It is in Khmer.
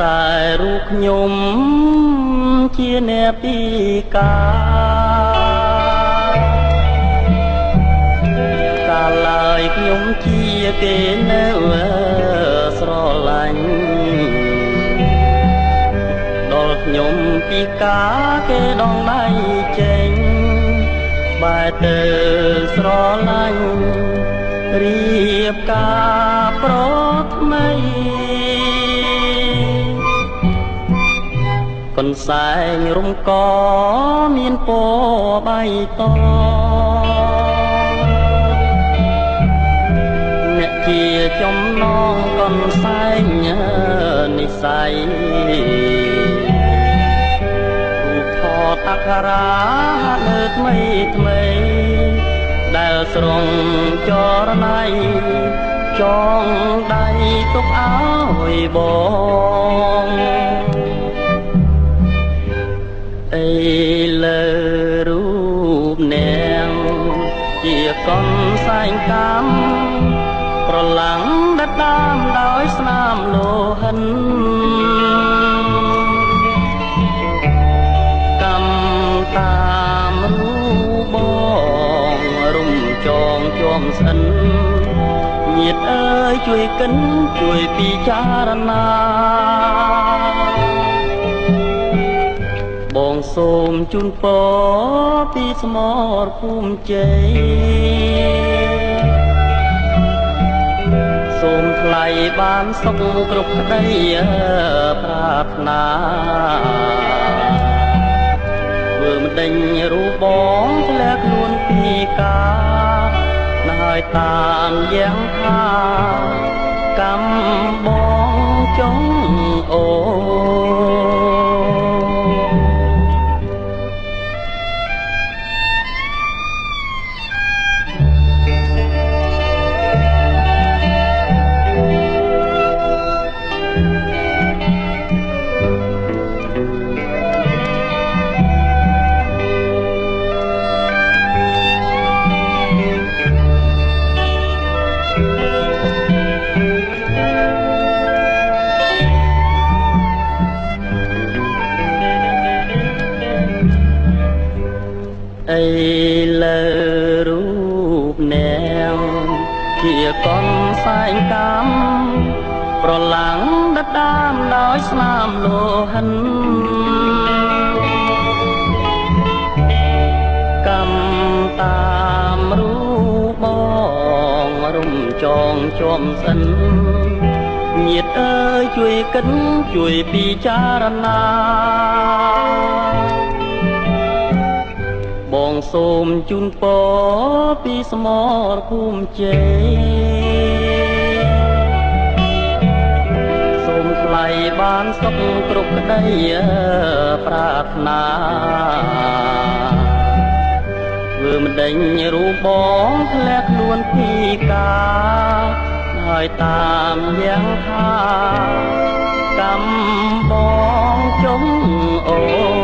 តែរូបខ្ញុំជាអ្នកពីកាកាលឡើយខ្ញុំជាគេនៅស្រឡាញ់ដល់ខ្ញុំពីកាគេដងដៃចេញបែរទៅស្រឡាញ់រៀបការប្រថ្មីកន្សែងរំកមានពណ៌បៃតងអ្នកជាចំណងកន្សែងនិស័យថតអក្ខរាលើថ្មីថ្មីដែលស្រងចរណៃចងដៃទុកឲ្យបងអីលើរូបនាងជាកុនសែងកម្មប្រឡាំងដិតដាមដោយស្នាមលោហិនកម្មតាមរូបបងរុំចងជាប់ស្អិនញាតិអើយជួយកិនជួយពិចារណាបងសូមជូនពរពីស្មរភូមិជ័យសូមថ្លៃបានសុខគ្រប់ក្តីប្រាថ្នាធ្វើមិនដេញរូបបងធ្លាក់ខ្លួនពីកាហើយតាមយ៉ាងថាកម្មបងចង់អូអីលើរូបនាងជាកុនសែងកម្មប្រឡាំងដិតដាមដោយស្នាមលោហិនកម្មតាមរូបបងរុំចងជាប់ស្អិនញាតិអើយជួយកិនជួយពិចារណាបងសូមជូនពរពីស្មរភូមិជ័យសូមថ្លៃបានសុខគ្រប់ក្តីប្រាថ្នាធ្វើមិនដេញរូបបងធ្លាក់ខ្លួនពីកាហើយតាមយ៉ាងថាកម្មបងចង់អូ